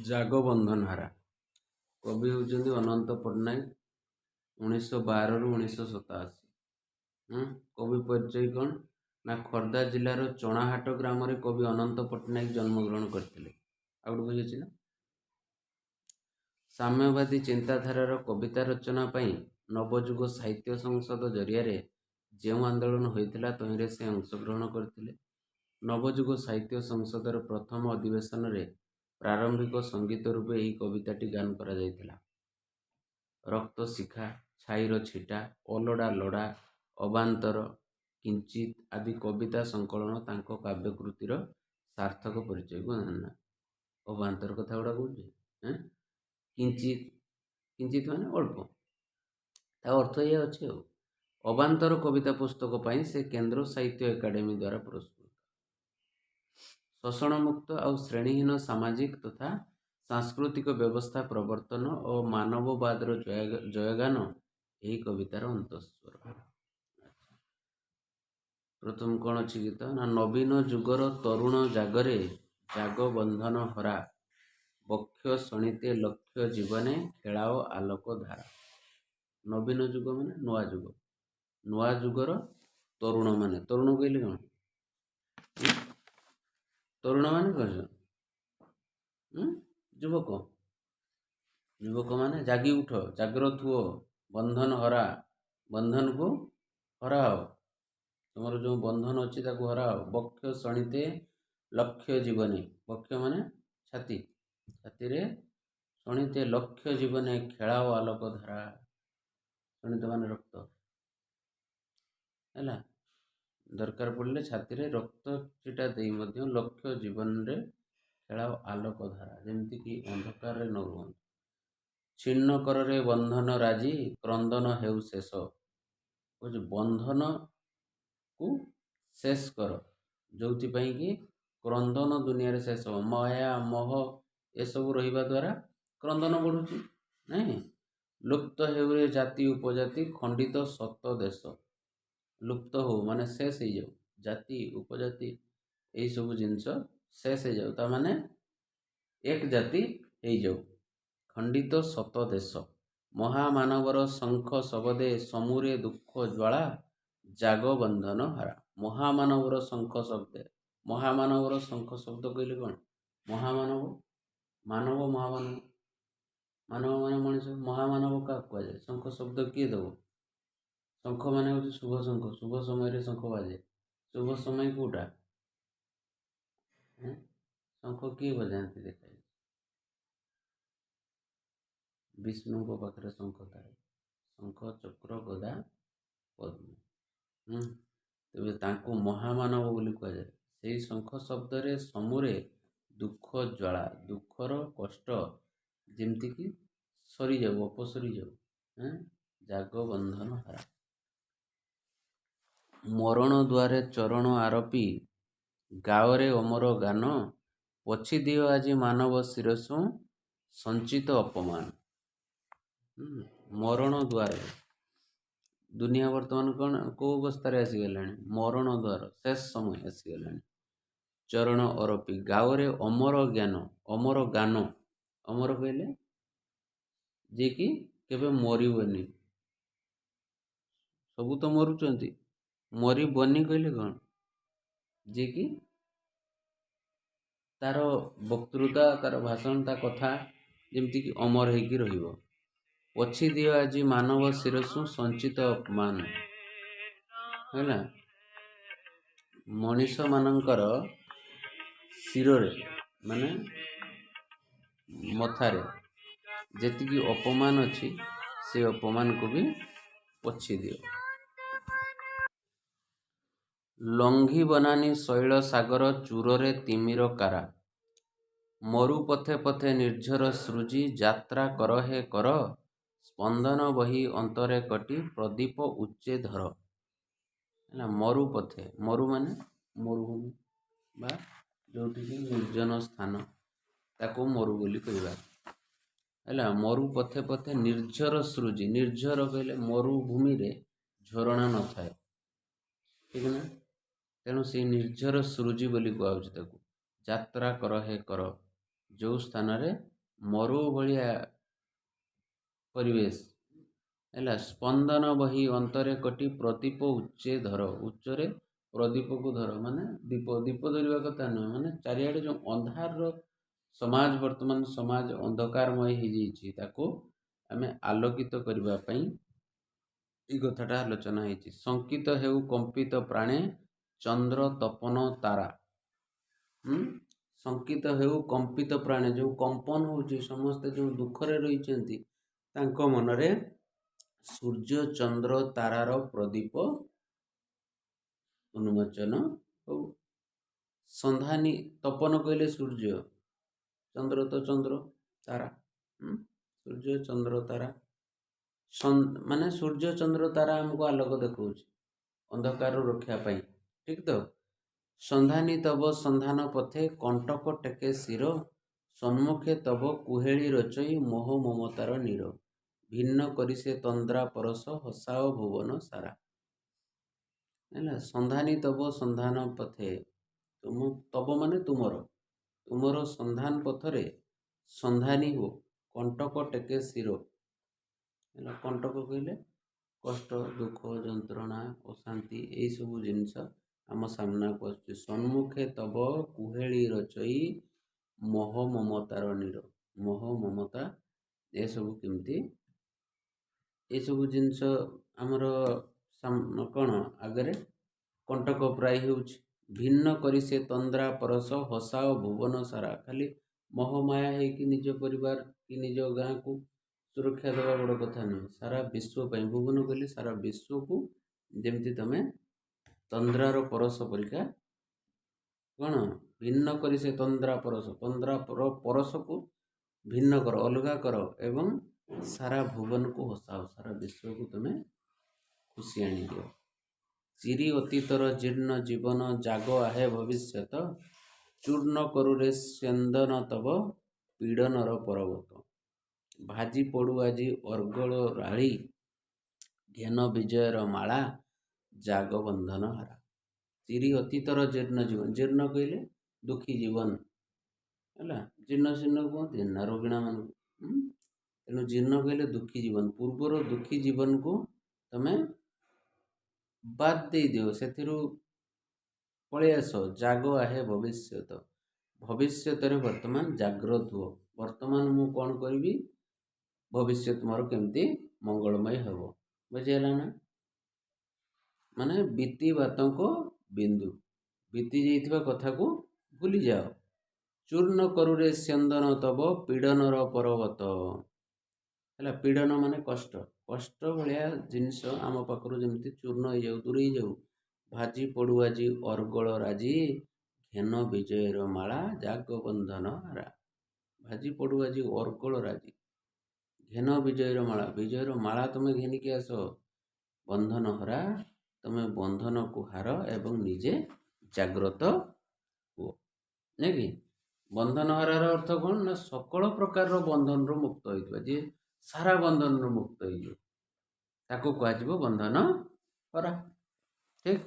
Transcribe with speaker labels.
Speaker 1: ଜାଗବନ୍ଧନ ହାରା। କବି ହେଉଛନ୍ତି ଅନନ୍ତ ପଟ୍ଟନାୟକ। 1912 ରୁ 1987। କବି ପରିଚୟ କ'ଣ? ନା ଖୋର୍ଦ୍ଧା ଜିଲ୍ଲାର ଚଣାହାଟ ଗ୍ରାମରେ କବି ଅନନ୍ତ ପଟ୍ଟନାୟକ ଜନ୍ମଗ୍ରହଣ କରିଥିଲେ। ଆଉ ଗୋଟେ ବହି ଅଛି ନା, ସାମ୍ୟବାଦୀ ଚିନ୍ତାଧାରାର କବିତା ରଚନା ପାଇଁ ନବଯୁଗ ସାହିତ୍ୟ ସଂସଦ ଜରିଆରେ ଯେଉଁ ଆନ୍ଦୋଳନ ହୋଇଥିଲା ତହିଁରେ ସେ ଅଂଶଗ୍ରହଣ କରିଥିଲେ। ନବଯୁଗ ସାହିତ୍ୟ ସଂସଦର ପ୍ରଥମ ଅଧିବେଶନରେ ପ୍ରାରମ୍ଭିକ ସଙ୍ଗୀତ ରୂପେ ଏହି କବିତାଟି ଗାନ କରାଯାଇଥିଲା। ରକ୍ତ ଶିଖା, ଛାଇର ଛିଟା, ଅଲୋଡ଼ା ଲୋଡ଼ା, ଅବାନ୍ତର, କିଞ୍ଚିତ୍ ଆଦି କବିତା ସଂକଳନ ତାଙ୍କ କାବ୍ୟକୃତିର ସାର୍ଥକ ପରିଚୟକୁ ଆଣିଲା। ଅବାନ୍ତର କଥା ଗୁଡ଼ା କହୁଛି। କିଞ୍ଚିତ୍, କିଞ୍ଚିତ୍ ମାନେ ଅଳ୍ପ, ତା ଅର୍ଥ ଇଏ ଅଛି ଆଉ। ଅବାନ୍ତର କବିତା ପୁସ୍ତକ ପାଇଁ ସେ କେନ୍ଦ୍ର ସାହିତ୍ୟ ଏକାଡେମୀ ଦ୍ୱାରା ପୁରସ୍କୃତ। ଶୋଷଣମୁକ୍ତ ଆଉ ଶ୍ରେଣୀହୀନ ସାମାଜିକ ତଥା ସାଂସ୍କୃତିକ ବ୍ୟବସ୍ଥା ପ୍ରବର୍ତ୍ତନ ଓ ମାନବବାଦର ଜୟଗାନ ଏହି କବିତାର ଅନ୍ତଃସ୍ୱର। ପ୍ରଥମ କ'ଣ ଅଛି ଗୀତ? ନା ନବୀନ ଯୁଗର ତରୁଣ ଜାଗରେ ଜାଗ ବନ୍ଧନ ହରା, ବକ୍ଷ ଶଣିତେ ଲକ୍ଷ୍ୟ ଜୀବନେ ଖେଳାଅ ଆଲୋକ ଧାରା। ନବୀନ ଯୁଗ ମାନେ ନୂଆ ଯୁଗ, ନୂଆ ଯୁଗର ତରୁଣ ମାନେ, ତରୁଣ କହିଲେ କ'ଣ? ତରୁଣ ମାନେ କ'ଣ? ଯୁବକ। ଯୁବକ ମାନେ ଜାଗି ଉଠ, ଜାଗ୍ରତ ହୁଅ, ବନ୍ଧନ ହରା, ବନ୍ଧନକୁ ହରାଅ, ତୁମର ଯେଉଁ ବନ୍ଧନ ଅଛି ତାକୁ ହରାଅ। ବକ୍ଷ ଶଣିତେ ଲକ୍ଷ୍ୟ ଜୀବନେ, ବକ୍ଷ ମାନେ ଛାତି, ଛାତିରେ ଶଣିତେ ଲକ୍ଷ୍ୟ ଜୀବନେ ଖେଳାଅ ଆଲୋକ ଧାରା। ଶଣିତ ମାନେ ରକ୍ତ, ହେଲା, ଦରକାର ପଡ଼ିଲେ ଛାତିରେ ରକ୍ତ ଛିଟା ଦେଇ ମଧ୍ୟ ଲକ୍ଷ୍ୟ ଜୀବନରେ ଖେଳାଅ ଆଲୋକ ଧାରା, ଯେମିତିକି ଅନ୍ଧକାରରେ ନ ରୁହନ୍ତୁ। ଛିନ୍ନ କରରେ ବନ୍ଧନ ରାଜି, କ୍ରନ୍ଦନ ହେଉ ଶେଷ। କହୁଛି ବନ୍ଧନକୁ ଶେଷ କର, ଯେଉଁଥିପାଇଁ କି କ୍ରନ୍ଦନ ଦୁନିଆରେ ଶେଷ ହେବ। ମାୟା ମୋହ ଏସବୁ ରହିବା ଦ୍ୱାରା କ୍ରନ୍ଦନ ବଢ଼ୁଛି, ନାଇଁ। ଲୁପ୍ତ ହେଉରେ ଜାତି ଉପଜାତି, ଖଣ୍ଡିତ ସତ ଦେଶ। ଲୁପ୍ତ ହଉ ମାନେ ଶେଷ ହେଇଯାଉ, ଜାତି ଉପଜାତି ଏଇସବୁ ଜିନିଷ ଶେଷ ହେଇଯାଉ, ତା ମାନେ ଏକ ଜାତି ହେଇଯାଉ। ଖଣ୍ଡିତ ସତ ଦେଶ, ମହାମାନବର ଶଙ୍ଖ ଶବଦେ, ସମୁରେ ଦୁଃଖ ଜ୍ୱାଳା, ଜାଗ ବନ୍ଧନ ହାରା। ମହାମାନବର ଶଙ୍ଖ ଶବ୍ଦ, ମହାମାନବର ଶଙ୍ଖ ଶବ୍ଦ କହିଲେ କ'ଣ? ମହାମାନବ, ମାନବ, ମହାମାନବ, ମାନବ ମାନେ ମଣିଷ, ମହାମାନବ କାହାକୁ କୁହାଯାଏ? ଶଙ୍ଖ ଶବ୍ଦ କିଏ ଦେବ? ଶଙ୍ଖ ମାନେ ହେଉଛି ଶୁଭ ଶଙ୍ଖ, ଶୁଭ ସମୟରେ ଶଙ୍ଖ ବାଜେ। ଶୁଭ ସମୟ କେଉଁଟା? ଶଙ୍ଖ କିଏ ବଜାନ୍ତି ଦେଖାଏ? ବିଷ୍ଣୁଙ୍କ ପାଖରେ ଶଙ୍ଖ ଥାଏ। ଶଙ୍ଖ, ଚକ୍ର, ଗଦା, ପଦ୍ମ। ତେବେ ତାଙ୍କୁ ମହାମାନବ ବୋଲି କୁହାଯାଏ। ସେଇ ଶଙ୍ଖ ଶବ୍ଦରେ ସମୁରେ ଦୁଃଖ ଜ୍ୱାଳା, ଦୁଃଖର କଷ୍ଟ ଯେମିତିକି ସରିଯାଉ, ଅପସରି ଯାଉ। ଜାଗ ବନ୍ଧନ ହାରା। ମରଣ ଦ୍ୱାରେ ଚରଣ ଆରୋପି, ଗାଓରେ ଅମର ଗାନ, ପୋଛି ଦିଅ ଆଜି ମାନବ ଶିରସୁ, ସଞ୍ଚିତ ଅପମାନ। ମରଣ ଦ୍ୱାରେ, ଦୁନିଆ ବର୍ତ୍ତମାନ କ'ଣ କେଉଁ ଅବସ୍ଥାରେ ଆସିଗଲାଣି? ମରଣ ଦ୍ୱାର, ଶେଷ ସମୟ ଆସିଗଲାଣି। ଚରଣ ଆରୋପି, ଗାଓରେ ଅମର ଜ୍ଞାନ, ଅମର ଗାନ। ଅମର କହିଲେ ଯିଏକି କେବେ ମରିବନି, ସବୁ ତ ମରୁଛନ୍ତି, ମରିବନି କହିଲେ କ'ଣ? ଯିଏକି ତାର ବକ୍ତୃତା, ତାର ଭାଷଣ, ତା କଥା ଯେମିତିକି ଅମର ହେଇକି ରହିବ। ପୋଛି ଦିଅ ଆଜି ମାନବ ଶିରସୁ, ସଞ୍ଚିତ ଅପମାନ। ହେଲା, ମଣିଷମାନଙ୍କର ଶିରରେ ମାନେ ମଥାରେ ଯେତିକି ଅପମାନ ଅଛି, ସେ ଅପମାନକୁ ବି ପୋଛି ଦିଅ। ଲଙ୍ଘି ବନାନୀ ଶୈଳ ସାଗର, ଚୂରରେ ତିମିର କାରା, ମରୁ ପଥେ ପଥେ ନିର୍ଝର ସୃଜି, ଯାତ୍ରା କର ହେ କର, ସ୍ପନ୍ଦନ ବହି ଅନ୍ତରେ କଟି, ପ୍ରଦୀପ ଉଚ୍ଚେ ଧର। ହେଲା, ମରୁ ପଥେ, ମରୁ ମାନେ ମରୁଭୂମି ବା ଯେଉଁଠିକି ନିର୍ଜନ ସ୍ଥାନ, ତାକୁ ମରୁ ବୋଲି କହିବା। ହେଲା, ମରୁ ପଥେ ପଥେ ନିର୍ଝର ସୃଜି, ନିର୍ଝର କହିଲେ ମରୁଭୂମିରେ ଝରଣା ନଥାଏ, ଠିକ ନା? ତେଣୁ ସେଇ ନିର୍ଝର ସୃଜି ବୋଲି କୁହାହେଉଛି ତାକୁ। ଯାତ୍ରା କର ହେ କର, ଯେଉଁ ସ୍ଥାନରେ ମରୁ ଭଳିଆ ପରିବେଶ ହେଲା, ସ୍ପନ୍ଦନ ବହି ଅନ୍ତରେ କୋଟି ପ୍ରଦୀପ ଉଚ୍ଚେ ଧର। ଉଚ୍ଚରେ ପ୍ରଦୀପକୁ ଧର ମାନେ ଦୀପ, ଦୀପ ଧରିବା କଥା ନୁହେଁ, ମାନେ ଚାରିଆଡ଼େ ଯେଉଁ ଅନ୍ଧାରର ସମାଜ, ବର୍ତ୍ତମାନ ସମାଜ ଅନ୍ଧକାରମୟ ହେଇଯାଇଛି, ତାକୁ ଆମେ ଆଲୋକିତ କରିବା ପାଇଁ ଏଇ କଥାଟା ଆଲୋଚନା ହେଇଛି। ଶଙ୍କିତ ହେଉ କମ୍ପିତ ପ୍ରାଣେ ଚନ୍ଦ୍ର ତପନ ତାରା। ଶଙ୍କିତ ହେଉ କମ୍ପିତ ପ୍ରାଣେ, ଯେଉଁ କମ୍ପନ ହେଉଛି, ସମସ୍ତେ ଯେଉଁ ଦୁଃଖରେ ରହିଛନ୍ତି, ତାଙ୍କ ମନରେ ସୂର୍ଯ୍ୟ ଚନ୍ଦ୍ର ତାରାର ପ୍ରଦୀପ ଉନ୍ମୋଚନ ହଉ। ସନ୍ଧାନୀ, ତପନ କହିଲେ ସୂର୍ଯ୍ୟ, ଚନ୍ଦ୍ର ତ ଚନ୍ଦ୍ର, ତାରା, ସୂର୍ଯ୍ୟ ଚନ୍ଦ୍ର ତାରା, ମାନେ ସୂର୍ଯ୍ୟ ଚନ୍ଦ୍ର ତାରା ଆମକୁ ଆଲୋକ ଦେଖାଉଛି ଅନ୍ଧକାରରୁ ରକ୍ଷା ପାଇଁ, ଠିକ୍ ତ। ସନ୍ଧାନୀ ତବ ସନ୍ଧାନ ପଥେ କଣ୍ଟକ ଟେକେ ଶିର, ସମ୍ମୁଖେ ତବ କୁହେଳି ରଚଇ ମୋହ ମମତାର ନୀର। ଭିନ୍ନ କରି ସେ ତନ୍ଦ୍ରା ପରଶ ହସାଅ ଭୁବନ ସାରା। ହେଲା, ସନ୍ଧାନୀ ତବ ସନ୍ଧାନ ପଥେ, ତବ ମାନେ ତୁମର, ତୁମର ସନ୍ଧାନ ପଥରେ ସନ୍ଧାନୀ ହୁଅ, କଣ୍ଟକ ଟେକେ ଶିର। ହେଲା, କଣ୍ଟକ କହିଲେ କଷ୍ଟ, ଦୁଃଖ, ଯନ୍ତ୍ରଣା, ଅଶାନ୍ତି, ଏଇସବୁ ଜିନିଷ ଆମ ସାମ୍ନାକୁ ଆସୁଛି। ସମ୍ମୁଖେ ତବ କୁହେଳି ରଚଇ ମୋହ ମମତାର ନୀର। ମୋହ ମମତା ଏସବୁ କେମିତି, ଏସବୁ ଜିନିଷ ଆମର କ'ଣ ଆଗରେ କଣ୍ଟକ ପ୍ରାୟ ହେଉଛି। ଭିନ୍ନ କରି ସେ ତନ୍ଦ୍ରା ପରଶ ହସାଅ ଭୁବନ ସାରା। ଖାଲି ମୋହମାୟା ହେଇକି ନିଜ ପରିବାର କି ନିଜ ଗାଁକୁ ସୁରକ୍ଷା ଦେବା ବଡ଼ କଥା ନୁହେଁ, ସାରା ବିଶ୍ୱ ପାଇଁ। ଭୁବନ କହିଲେ ସାରା ବିଶ୍ୱକୁ ଯେମିତି ତମେ ତନ୍ଦ୍ରାର ପରଶ ପରିକା କ'ଣ ଭିନ୍ନ କରି ସେ ତନ୍ଦ୍ରା ପରଶ, ତନ୍ଦ୍ରା ପରଶକୁ ଭିନ୍ନ କର, ଅଲଗା କର, ଏବଂ ସାରା ଭୁବନକୁ ହସାଅ, ସାରା ବିଶ୍ୱକୁ ତମେ ଖୁସି ଆଣିଦିଅ। ଚିରି ଅତୀତର ଜୀର୍ଣ୍ଣ ଜୀବନ ଜାଗ ଆହେ ଭବିଷ୍ୟତ, ଚୂର୍ଣ୍ଣ କରୁରେ ସ୍ୟନ୍ଦନ ତବ ପୀଡ଼ନର ପର୍ବତ। ଭାଜି ପଡ଼ୁ ଆଜି ଅର୍ଗଳ ରାଳି, ଘେନ ବିଜୟର ମାଳା ଜାଗ ବନ୍ଧନ ହାରା। ଚିରି ଅତୀତର ଜୀର୍ଣ୍ଣ ଜୀବନ, ଜୀର୍ଣ୍ଣ କହିଲେ ଦୁଃଖୀ ଜୀବନ, ହେଲା, ଜୀର୍ଣ୍ଣ ଶୀର୍ଣ୍ଣ କୁହନ୍ତି ନା ରୋଗୀଣାମାନଙ୍କୁ। ତେଣୁ ଜୀର୍ଣ୍ଣ କହିଲେ ଦୁଃଖୀ ଜୀବନ, ପୂର୍ବର ଦୁଃଖୀ ଜୀବନକୁ ତମେ ବାଦ ଦେଇଦିଅ, ସେଥିରୁ ପଳେଇ ଆସ। ଜାଗ ଆହେ ଭବିଷ୍ୟତ, ଭବିଷ୍ୟତରେ ବର୍ତ୍ତମାନ ଜାଗ୍ରତ ହୁଅ। ବର୍ତ୍ତମାନ ମୁଁ କ'ଣ କରିବି, ଭବିଷ୍ୟତ ମୋର କେମିତି ମଙ୍ଗଳମୟ ହେବ। ବୁଝିହେଲା ନା? ମାନେ ବିତି ବାତଙ୍କ ବିନ୍ଦୁ, ବିତି ଯାଇଥିବା କଥାକୁ ଭୁଲିଯାଅ। ଚୂର୍ଣ୍ଣ କରୁରେ ସ୍ୟନ୍ଦନ ତବ ପୀଡ଼ନର ପର୍ବତ। ହେଲା, ପୀଡ଼ନ ମାନେ କଷ୍ଟ, କଷ୍ଟ ଭଳିଆ ଜିନିଷ ଆମ ପାଖରୁ ଯେମିତି ଚୂର୍ଣ୍ଣ ହେଇଯାଉ, ଦୂରେଇ ଯାଉ। ଭାଜି ପଡ଼ୁ ଆଜି ଅର୍ଗଳ ରାଜି, ଘେନ ବିଜୟର ମାଳା ଜାଗ ବନ୍ଧନ ହାରା। ଭାଜି ପଡ଼ୁ ଆଜି ଅର୍ଗଳ ରାଜି, ଘେନ ବିଜୟର ମାଳା, ବିଜୟର ମାଳା ତମେ ଘେନିକି ଆସ। ବନ୍ଧନ ହରା, ତମେ ବନ୍ଧନକୁ ହାର ଏବଂ ନିଜେ ଜାଗ୍ରତ ହୁଅ। ନାଇଁ କି? ବନ୍ଧନ ହରାର ଅର୍ଥ କ'ଣ ନା ସକଳ ପ୍ରକାରର ବନ୍ଧନରୁ ମୁକ୍ତ ହୋଇଥିବା, ଯିଏ ସାରା ବନ୍ଧନରୁ ମୁକ୍ତ ହେଇଯିବ, ତାକୁ କୁହାଯିବ ବନ୍ଧନ ହରା। ଠିକ୍।